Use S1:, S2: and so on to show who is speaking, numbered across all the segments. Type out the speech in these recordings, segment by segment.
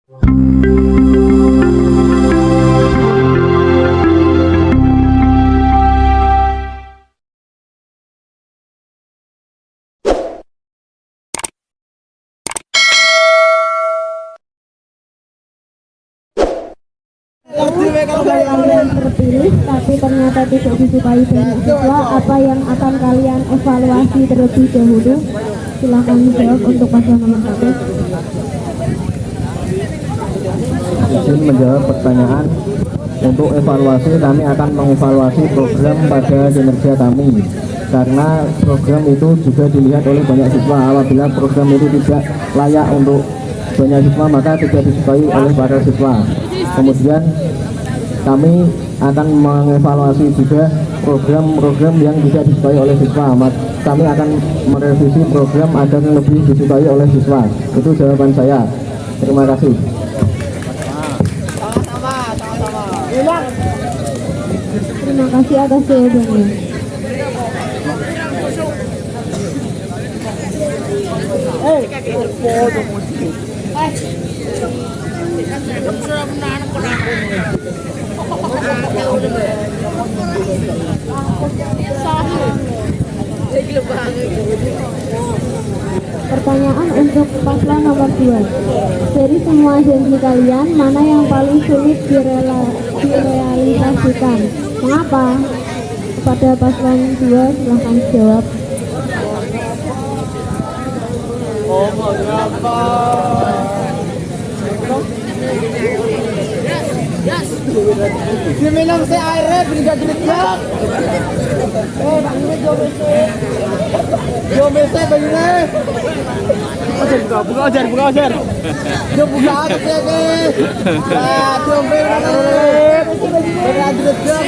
S1: Kalian terpilih tapi ternyata tidak disukai banyak siswa, apa yang akan kalian evaluasi terlebih dahulu? Silahkan dijawab untuk paslon nomor 1.
S2: Izin menjawab pertanyaan. Untuk evaluasi, kami akan mengevaluasi program pada kinerja kami, karena program itu juga dilihat oleh banyak siswa. Apabila program itu tidak layak untuk banyak siswa, maka tidak disukai oleh para siswa. Kemudian kami akan mengevaluasi juga program-program yang tidak disukai oleh siswa. Kami akan merevisi program agar lebih disukai oleh siswa. Itu jawaban saya. Terima kasih.
S1: Terima kasih atas jawabannya. Pertanyaan untuk paslon nomor 2. Dari semua janji kalian, mana yang paling sulit direalisasikan? Mengapa? Kepada paslon 2 silahkan jawab.
S3: Minum si airnya berikan duitnya. Jomese begini. Buka ajar. Dia buka apa ya guys? Nah, jombe berikan duitnya.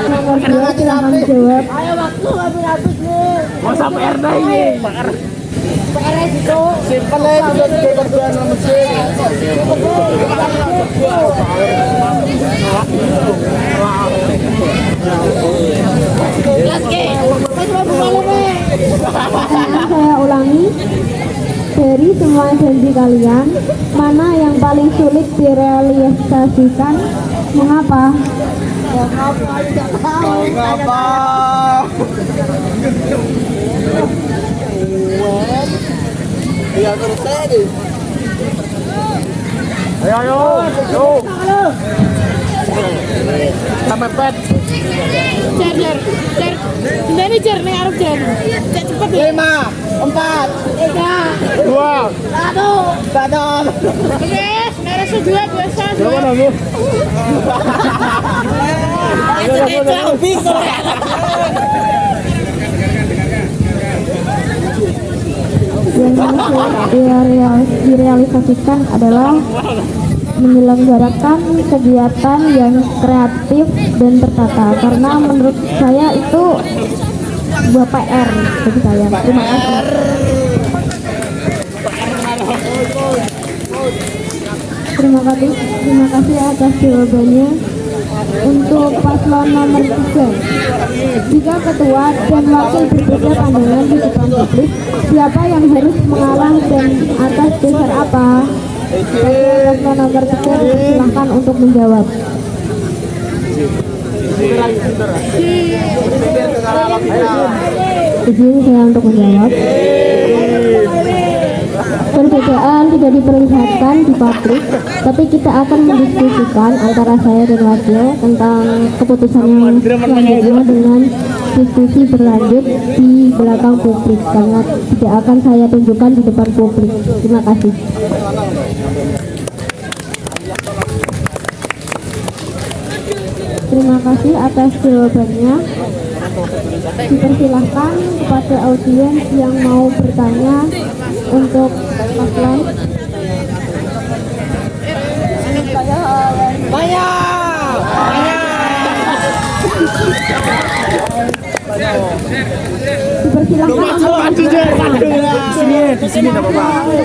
S1: Nomor 2 silahkan jawab.
S3: Ayo waktu habis nih.
S2: Mau sampai RD ini.
S3: PR itu simpel aja juga kerjaan mesin.
S1: Saya ulangi. Dari semua janji kalian, mana yang paling sulit direalisasikan? Mengapa?
S3: Mengapa? Ya terus tadi. Ayo. Sampai pet.
S4: Jar. Ini jar nih arep jar. Cepet ya.
S3: 5, 4, 3, 2, 1.
S4: Wes, beres dua biasa.
S1: Yang direalisasikan adalah menyelenggarakan kegiatan yang kreatif dan tertata, karena menurut saya itu sebuah PR bagi saya. Terima kasih. Terima kasih atas jawabannya. Untuk paslon nomor 3, jika ketua dan wakil berbeda pandangan di depan publik, siapa yang harus mengalah dan atas dasar apa? Paslon nomor 3 silahkan untuk menjawab. Izin saya untuk menjawab. Perbedaan tidak diperlihatkan di publik, tapi kita akan mendiskusikan antara saya dan wakil tentang keputusan yang selanjutnya dengan diskusi berlanjut di belakang publik, karena tidak akan saya tunjukkan di depan publik. Terima kasih. Terima kasih atas jawabannya. Dipersilahkan kepada audiens yang mau bertanya untuk paslon. Dipersilahkan untuk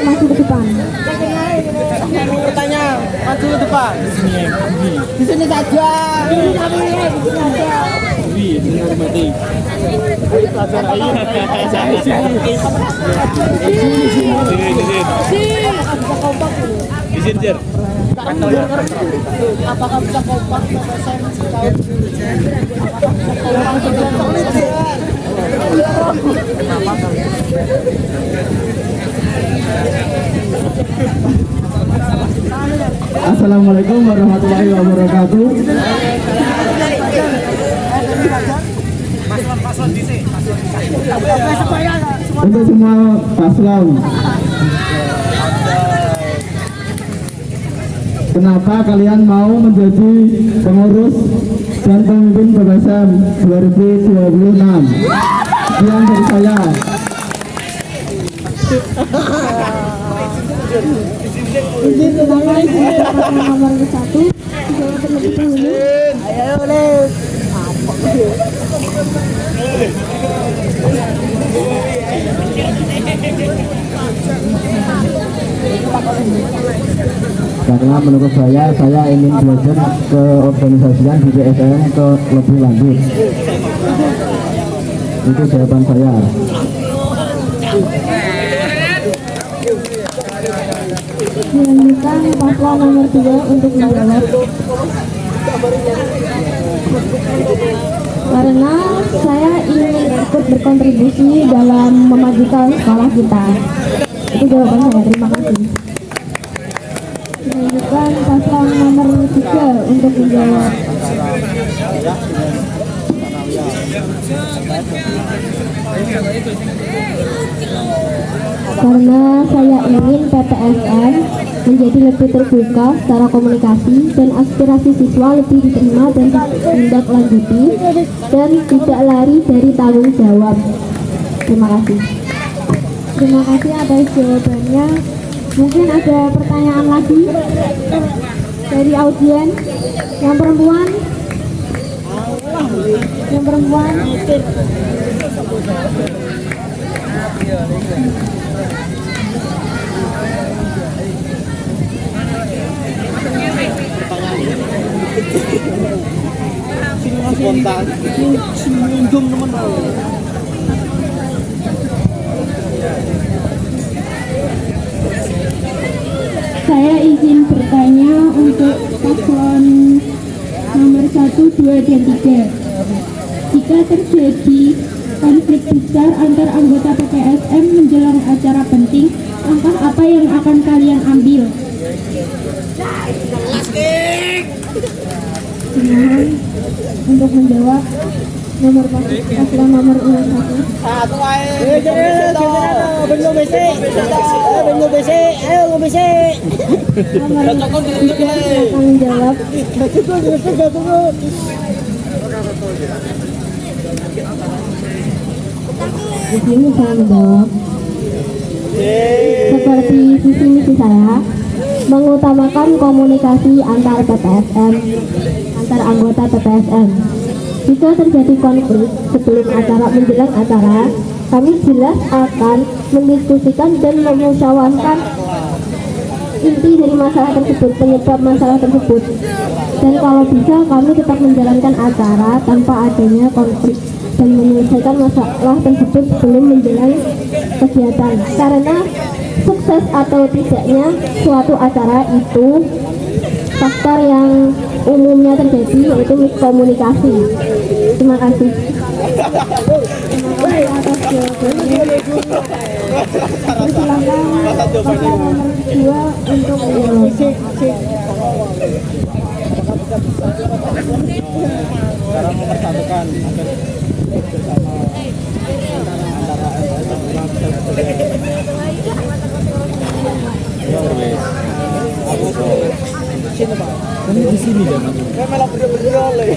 S1: masuk ke depan.
S3: Bertanya, maju ke depan. Di sini saja. Apakah bisa kompak sampai saya
S2: Assalamualaikum warahmatullahi wabarakatuh. Untuk semua paslon, kenapa kalian mau menjadi pengurus dan pemimpin BPSM 2026? Sekian dari saya.
S1: Nomor 1 dijawab terlebih dahulu.
S3: ayo Les.
S2: Karena menurut saya ingin belajar ke organisasian di BPSM ke lebih lanjut. Itu jawaban saya.
S1: Dilanjutkan paslon nomor 2 untuk menjawab. Karena saya ingin ikut berkontribusi dalam memajukan sekolah kita. Itu jawaban saya. Terima kasih. Dilanjutkan paslon nomor 3 untuk menjawab. Karena saya ingin PPSM menjadi lebih terbuka secara komunikasi dan aspirasi siswa lebih diterima dan ditindaklanjuti dan tidak lari dari tanggung jawab. Terima kasih. Terima kasih atas jawabannya. Mungkin ada pertanyaan lagi dari audiens. Yang perempuan? Yang perempuan?
S3: Spontan. Minum teman.
S1: Saya izin bertanya untuk paslon nomor 1, 2, dan 3. Jika terjadi konflik besar antar anggota PPSM menjelang acara penting, langkah apa yang akan kalian ambil? Mohon untuk menjawab nomor paslon nomor 1.
S3: Satu aja. Belum BC. Belum BC. Ayo BC.
S1: Nomor 3 akan menjawab. Di sini saya menjawab. Seperti visi misi saya, mengutamakan komunikasi antar PPSM, antar anggota PPSM. Jika terjadi konflik sebelum acara menjelang acara, kami jelas akan mendiskusikan dan memusyawarahkan inti dari masalah tersebut, penyebab masalah tersebut. Dan kalau bisa kami tetap menjalankan acara tanpa adanya konflik dan menyelesaikan masalah tersebut sebelum menjalani kegiatan. Karena sukses atau tidaknya suatu acara itu faktor yang umumnya terjadi, yaitu miskomunikasi. Terima kasih. Terima kasih atas jawabannya. Silakan paslon nomor 2 untuk menjawab.
S3: Cara mempersatukan
S2: Kan di sini kan.
S3: Saya malah berdua oleh.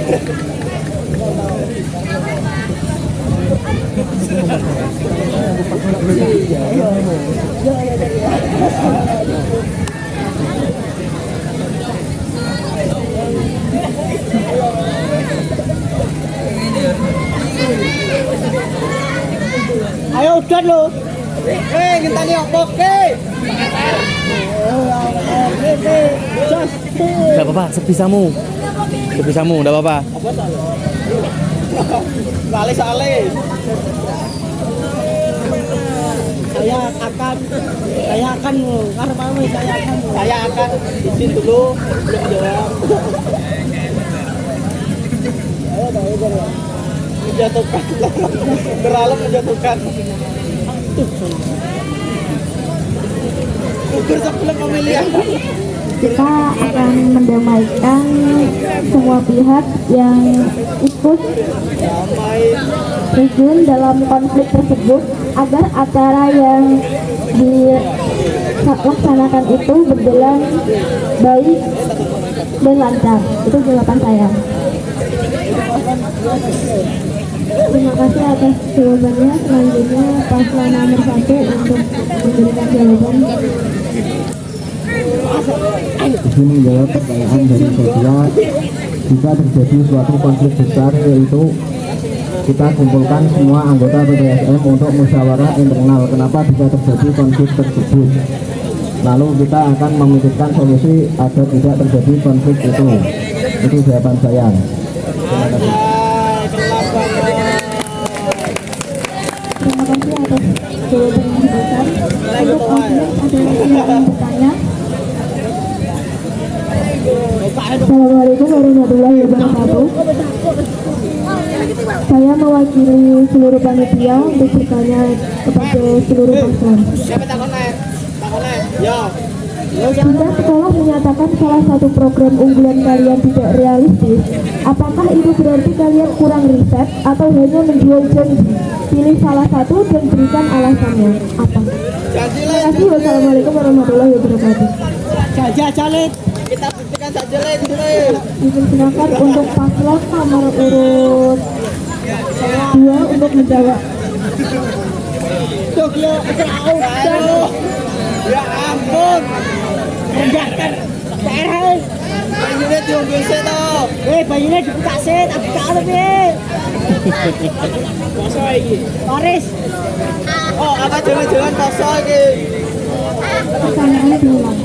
S3: Ayo udah lo. Ngenteni opo ke?
S5: apa-apa, sebisamu, enggak apa-apa.
S3: Sale. Saya akan izin dulu belum jawab. Menjatuhkan, terlalu menjatuhkan. Ukur sebelum pemilihan.
S1: Kita akan mendamaikan semua pihak yang ikut terjun dalam konflik tersebut agar acara yang dilaksanakan itu berjalan baik dan lancar. Itu jawaban saya. Terima kasih atas jawabannya. Selanjutnya paslon nomor 1 untuk memberikan jawaban.
S2: Izin menjawab pertanyaan dari Sophia. Jika terjadi suatu konflik besar, yaitu kita kumpulkan semua anggota PPSM untuk musyawarah internal kenapa bisa terjadi konflik tersebut. Lalu kita akan memikirkan solusi agar tidak terjadi konflik itu. Itu jawaban saya. Terima kasih.
S1: Terima kasih atas jawaban yang diberikan. Untuk ada yang bertanya. Assalamualaikum warahmatullahi wabarakatuh. Saya mewakili seluruh panitia untuk bertanya kepada seluruh paslon.
S3: Siapa takutnya? Ya.
S1: Jika sekolah menyatakan salah satu program unggulan kalian tidak realistis, apakah itu berarti kalian kurang riset atau hanya menjual janji? Pilih salah satu dan berikan alasannya. Apa? Terima kasih. Wassalamualaikum warahmatullahi wabarakatuh.
S3: Jalit. Kita buktikan saja lah itu.
S1: Dipersilakan untuk paslon nomor urut 2 untuk menjawab.
S3: Ya ampun. Rendahkan PR. Bayunya diambil sih toh. Bayunya dibuka sih, tak buka tapi. Poso iki. Paris. Oh, apa jalan-jalan poso iki?
S1: Pertanyaannya diulang.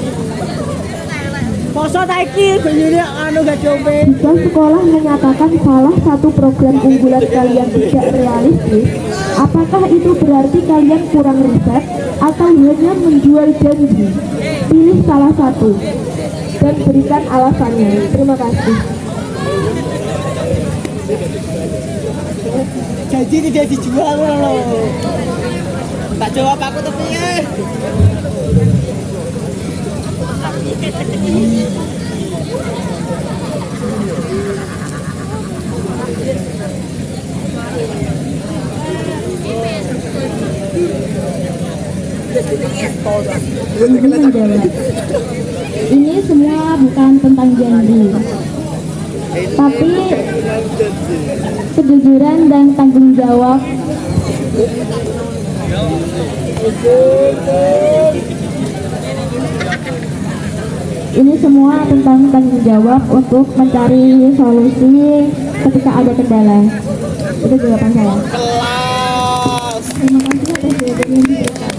S3: Poso ta iki bayunya anu gak diombe.
S1: Jika sekolah menyatakan salah satu program unggulan kalian tidak realistis, apakah itu berarti kalian kurang riset atau hanya menjual janji? Pilih salah satu dan berikan alasannya. Terima kasih.
S3: Janji tidak dijual loh. Tak jawab aku tapi ya.
S1: Ini semua bukan tentang janji, tapi kejujuran dan tanggung jawab. Ini semua tentang tanggung jawab untuk mencari solusi ketika ada kendala. Itu jawaban saya. Terima kasih atas jawaban yang diberikan.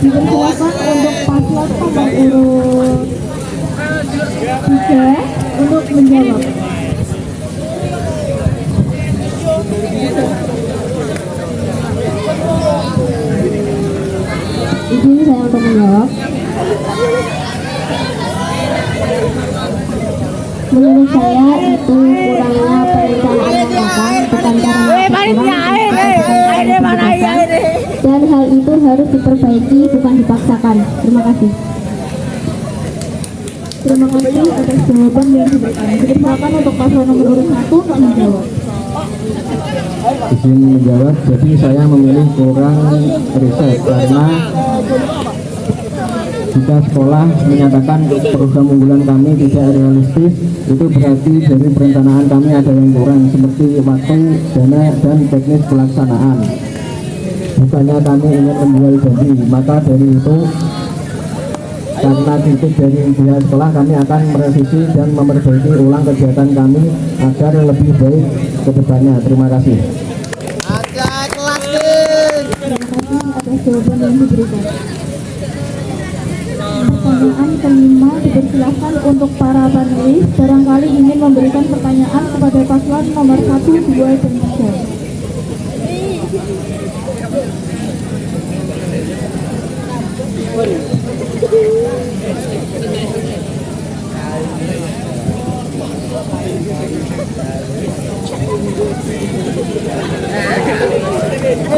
S1: Dipersilakan untuk paslon nomor urut 3 untuk menjawab. Izin saya untuk menjawab. Menurut saya itu kurangnya perencanaan yang matang, bukan karena dan hal itu harus diperbaiki, bukan dipaksakan. Terima kasih. Terima kasih atas jawaban yang diberikan. Dipersilakan untuk paslon nomor urut 1 untuk menjawab.
S2: Izin menjawab, jadi saya memilih kurang riset karena jika sekolah menyatakan program unggulan kami tidak realistis, itu berarti dari perencanaan kami ada yang kurang seperti waktu, dana, dan teknis pelaksanaan. Bukannya kami ingin menjual janji, maka dari itu karena titik dari pihak sekolah kami akan merevisi dan memperbaiki ulang kegiatan kami agar lebih baik ke depannya. Terima kasih.
S1: Terima kasih atas jawaban yang diberikan. pertanyaan kelima dipersilahkan untuk para panelis barangkali ingin memberikan pertanyaan kepada paslon nomor 1, 2, dan 3.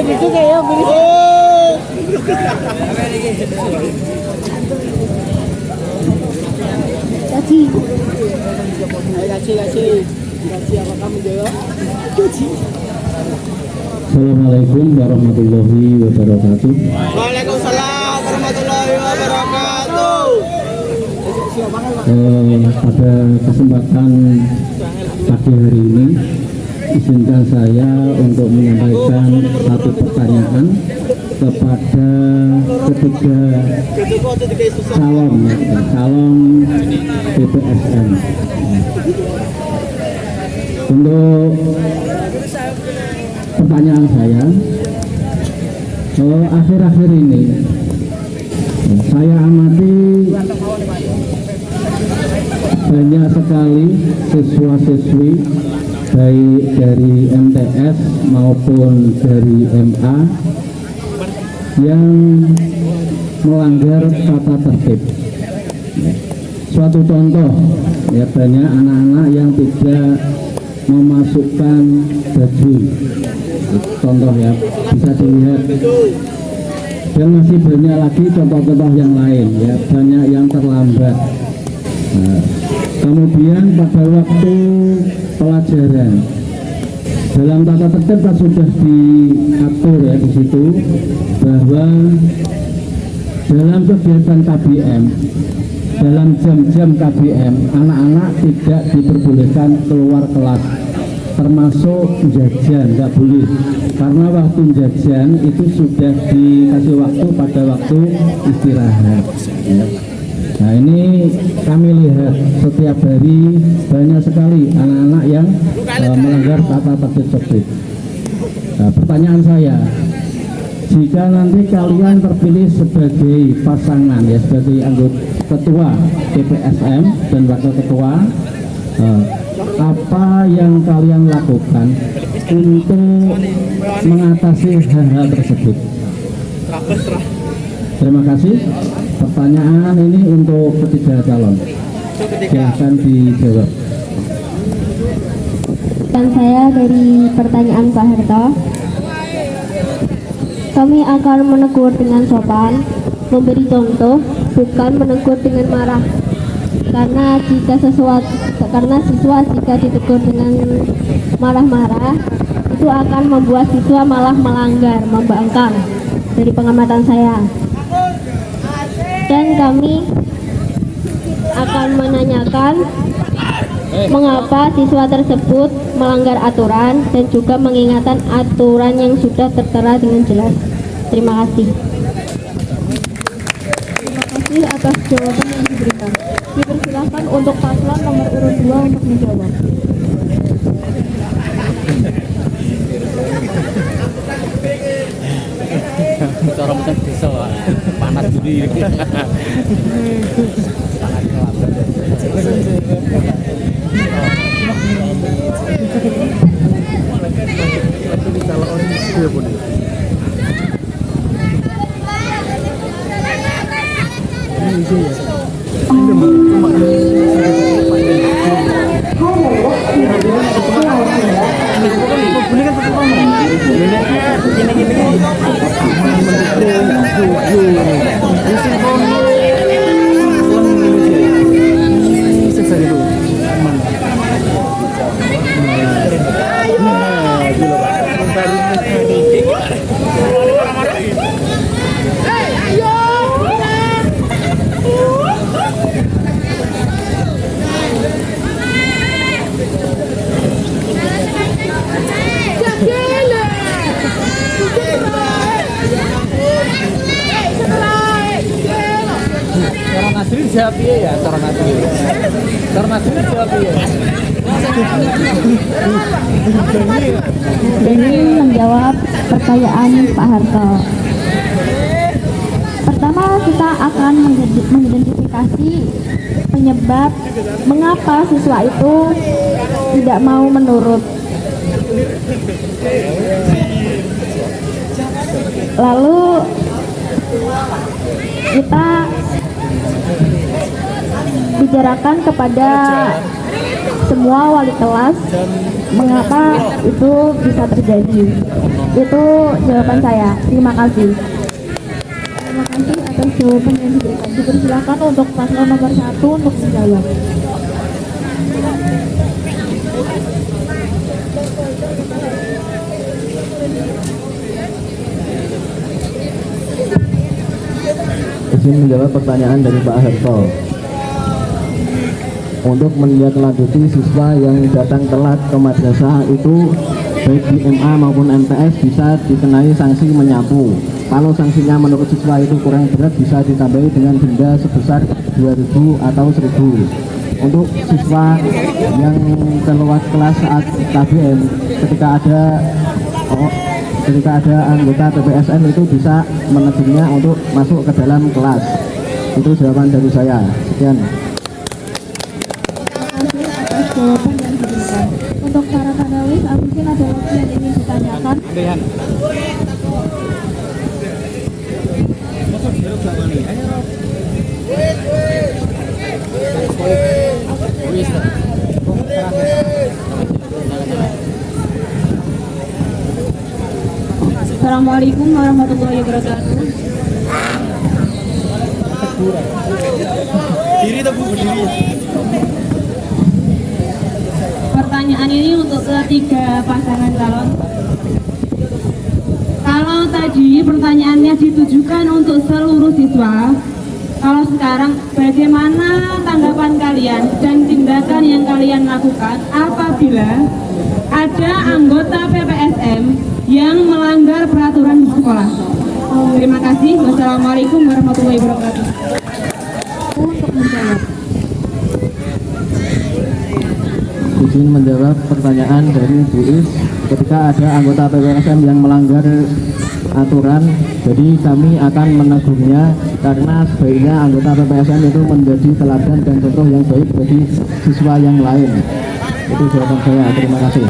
S3: Gitu kayak Gaji apa kamu jawab?
S2: Assalamualaikum warahmatullahi wabarakatuh.
S3: Waalaikumsalam warahmatullahi wabarakatuh.
S2: Pada kesempatan pagi hari ini, izinkan saya untuk menyampaikan satu pertanyaan kepada ketiga calon PPSM. Untuk pertanyaan saya, akhir-akhir ini saya amati banyak sekali siswa-siswi baik dari MTS maupun dari MA yang melanggar tata tertib. Suatu contoh, ya, banyak anak-anak yang tidak memasukkan baju. Contoh ya, bisa dilihat. Dan masih banyak lagi contoh-contoh yang lain, ya, banyak yang terlambat. Nah, kemudian pada waktu pelajaran dalam tata tertib sudah diatur ya di situ bahwa dalam kegiatan KBM, dalam jam-jam KBM, anak-anak tidak diperbolehkan keluar kelas, termasuk jajan, nggak boleh, karena waktu jajan itu sudah dikasih waktu pada waktu istirahat ya. Nah, ini kami lihat setiap hari banyak sekali anak-anak yang melanggar tata tertib tersebut. Nah, pertanyaan saya, jika nanti kalian terpilih sebagai pasangan ya, sebagai anggota ketua PPSM dan wakil ketua, apa yang kalian lakukan untuk mengatasi hal-hal tersebut? Terima kasih. Pertanyaan ini untuk ketiga calon. Silahkan dijawab.
S1: Dan saya dari pertanyaan Pak Harto, kami akan menegur dengan sopan, memberi contoh, bukan menegur dengan marah. Karena siswa jika ditegur dengan marah-marah itu akan membuat siswa malah melanggar, membangkang dari pengamatan saya. Dan kami akan menanyakan mengapa siswa tersebut melanggar aturan dan juga mengingatkan aturan yang sudah tertera dengan jelas. Terima kasih. Terima kasih atas jawaban yang diberikan. Dipersilakan untuk paslon nomor urut 2 untuk menjawab.
S5: Cara mencet bisa panas jadi. Siapa ya? Cara Nasrin siapa ya?
S1: Ingin menjawab pertanyaan Pak Harto. Pertama, kita akan mengidentifikasi penyebab mengapa siswa itu tidak mau menurut. Lalu kita bicarakan kepada semua wali kelas mengapa itu bisa terjadi. Itu jawaban saya. Terima kasih. Terima kasih atas jawaban yang diberikan. Dipersilakan untuk paslon nomor 1 untuk menjawab.
S2: Izin menjawab pertanyaan dari Pak Harto. Untuk menindaklanjuti siswa yang datang telat ke madrasah itu baik di MA maupun MTS bisa dikenai sanksi menyapu. Kalau sanksinya menurut siswa itu kurang berat bisa ditambahi dengan denda sebesar 2.000 atau 1.000. Untuk siswa yang keluar kelas saat KBM ketika ada anggota PPSM itu bisa menegurnya untuk masuk ke dalam kelas. Itu jawaban dari saya. Sekian.
S1: Jawaban yang diberikan. Untuk para panelis, mungkin ada lagi yang ingin ditanyakan.
S6: Assalamualaikum warahmatullahi wabarakatuh. Pertanyaan ini untuk ketiga pasangan calon. Kalau tadi pertanyaannya ditujukan untuk seluruh siswa, kalau sekarang bagaimana tanggapan kalian dan tindakan yang kalian lakukan apabila ada anggota PPSM yang melanggar peraturan di sekolah? Terima kasih. Wassalamualaikum warahmatullahi wabarakatuh.
S1: Untuk menjawab.
S2: Izin menjawab pertanyaan dari Bu Is. Ketika ada anggota PPSM yang melanggar aturan, jadi kami akan menegurnya karena sebaiknya anggota PPSM itu menjadi teladan dan contoh yang baik bagi siswa yang lain. Itu jawaban saya. Terima kasih.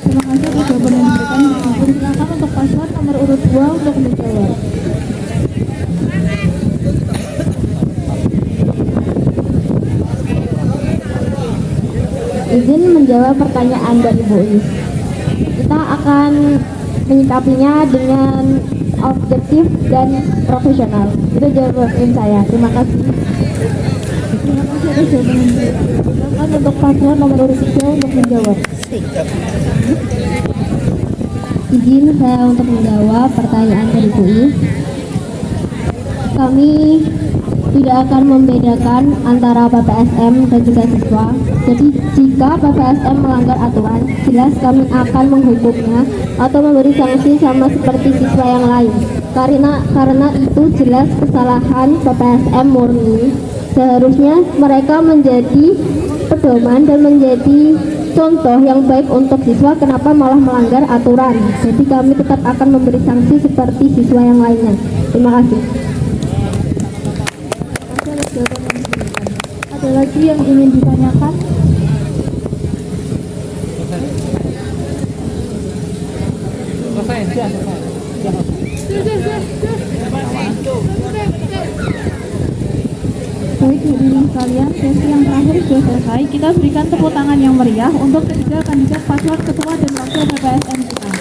S1: Terima kasih atas jawaban yang diberikan. Dipersilakan untuk paslon nomor urut 2 untuk menjawab. Izin menjawab pertanyaan dari Bu Is. Kita akan menyikapinya dengan objektif dan profesional. Itu jawaban saya. Terima kasih. Terima kasih atas jawaban yang diberikan. Silakan untuk paslon nomor urut 3 untuk menjawab. Izin saya untuk menjawab pertanyaan dari Bu Is. Kami tidak akan membedakan antara PPSM dan juga siswa. Jadi jika PPSM melanggar aturan, jelas kami akan menghukumnya atau memberi sanksi sama seperti siswa yang lain. Karena itu jelas kesalahan PPSM murni. Seharusnya mereka menjadi pedoman dan menjadi contoh yang baik untuk siswa. Kenapa malah melanggar aturan? Jadi kami tetap akan memberi sanksi seperti siswa yang lainnya. Terima kasih. Ada lagi yang ingin ditanyakan? Baik, hadirin sekalian, sesi yang terakhir sudah selesai. Kita berikan tepuk tangan yang meriah untuk ketiga kandidat paslon ketua dan wakil PPSM kita.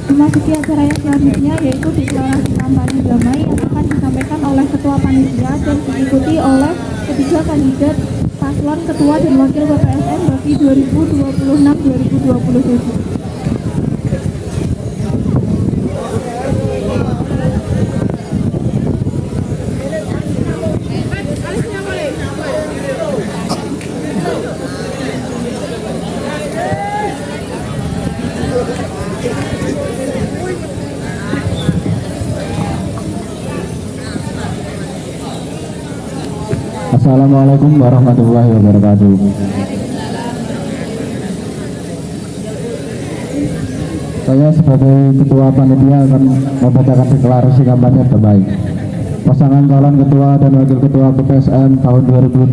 S1: Memasuki acara yang selanjutnya, yaitu deklarasi kampanye damai yang akan disampaikan oleh ketua panitia dan diikuti oleh ketiga kandidat paslon ketua dan wakil PPSM bagi 2026-2027.
S2: Assalamualaikum warahmatullahi wabarakatuh. Saya sebagai ketua panitia akan membacakan deklarasi kampanye damai. Pasangan calon ketua dan wakil ketua PPSM tahun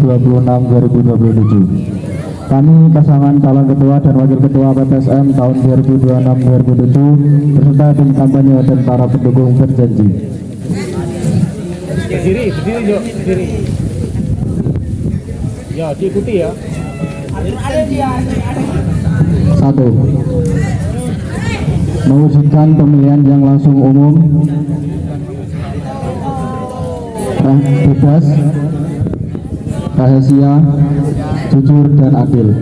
S2: 2026-2027. Kami pasangan calon ketua dan wakil ketua PPSM tahun 2026-2027 beserta tim kampanye dan para pendukung berjanji.
S5: Berdiri yuk, berdiri. Ya, diikuti ya.
S2: 1. Mewujudkan pemilihan yang langsung umum, bebas, rahasia, jujur dan adil.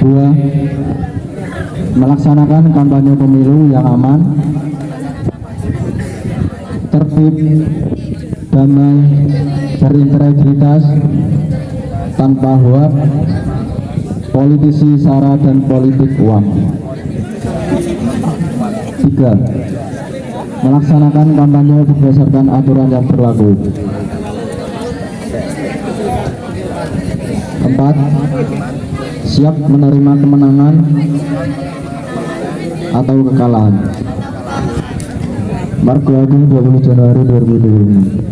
S2: 2. Melaksanakan kampanye pemilu yang aman, tertib, damai, berintegritas, tanpa hoak, politisi sara dan politik uang. 3. Melaksanakan kampanye berdasarkan aturan yang berlaku. 4. Siap menerima kemenangan atau kekalahan. Margo Agung 20 Januari 2025.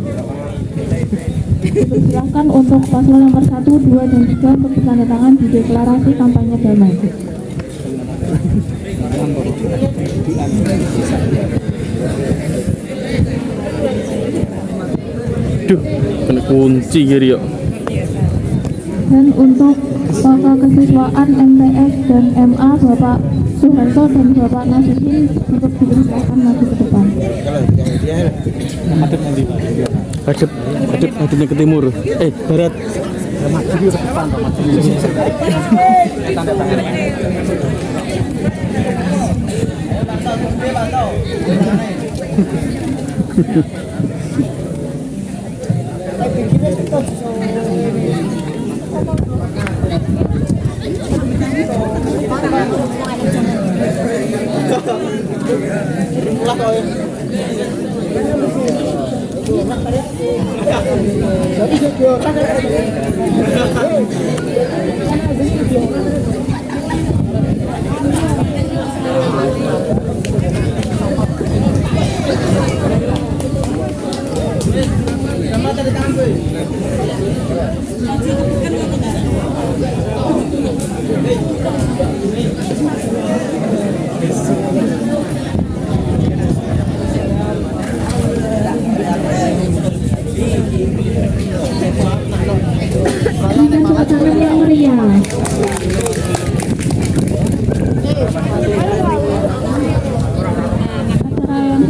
S1: Dipersilahkan untuk paslon nomor 1, 2, dan 3 untuk bertandatangan di deklarasi kampanye damai.
S5: Duh, kena kunci kiri yuk.
S1: Dan untuk Pakar Kesiswaan MTS dan MA Bapak Suharto dan Bapak Nasihin untuk dipersilakan maju ke depan.
S5: Hadapnya ke timur. Barat.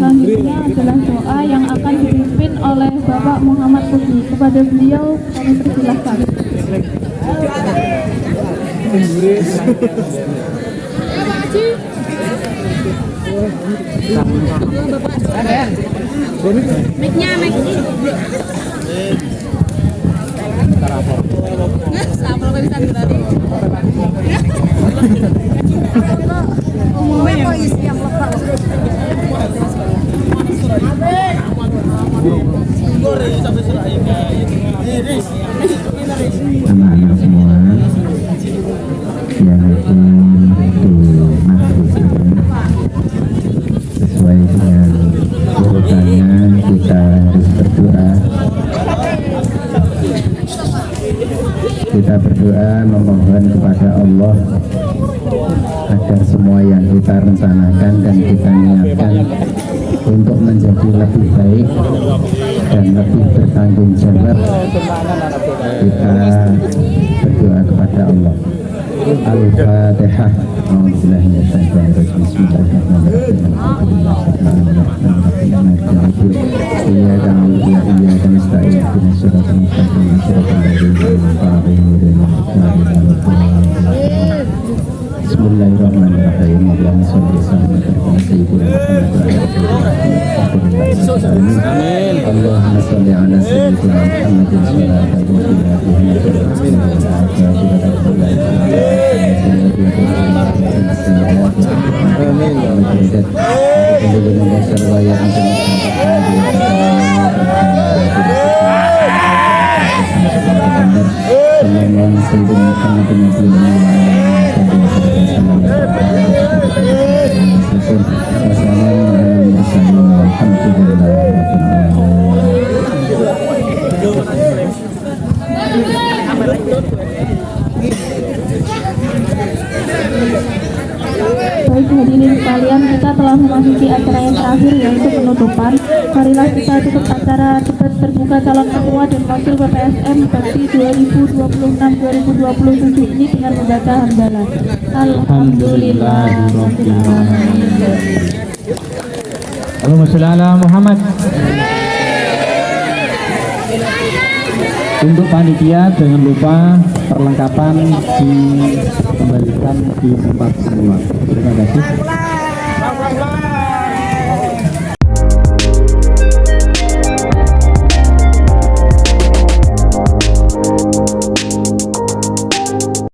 S1: Selanjutnya adalah doa yang akan dipimpin oleh Bapak Muhammad Puji. Kepada beliau kami persilahkan.
S2: Anak-anak semua yang sesuai dengan urutannya, kita harus berdoa. Kita berdoa memohon kepada Allah agar semua yang kita rencanakan dan kita niatkan untuk menjadi lebih baik dan lebih bertanggung jawab. Kita berdoa kepada Allah. Al-Fatihah. A'udzubillahi minasyaitonir rajim. Bismillahirrahmanirrahim. Iyyaka na'budu wa iyyaka nasta'in. Ihdinas siratal mustaqim. Siratal ladzina an'amta 'alaihim ghairil maghdubi 'alaihim. Bismillahirrahmanirrahim. Allahumma shalli wa sallim ala sayyidina Muhammad. Amin. Allahumma shalli ala sayyidina Muhammadin sallallahu alaihi
S1: sekalian, kita telah memasuki acara yang terakhir yaitu penutupan. Marilah kita tutup acara debat terbuka calon ketua dan wakil PPSM Bakti 2026-2027 ini dengan membaca hamdalah. Alhamdulillahirobbilalamin.
S2: Allahumma sholli ala Muhammad. Untuk panitia jangan lupa perlengkapan dikembalikan di tempat semula. Terima kasih.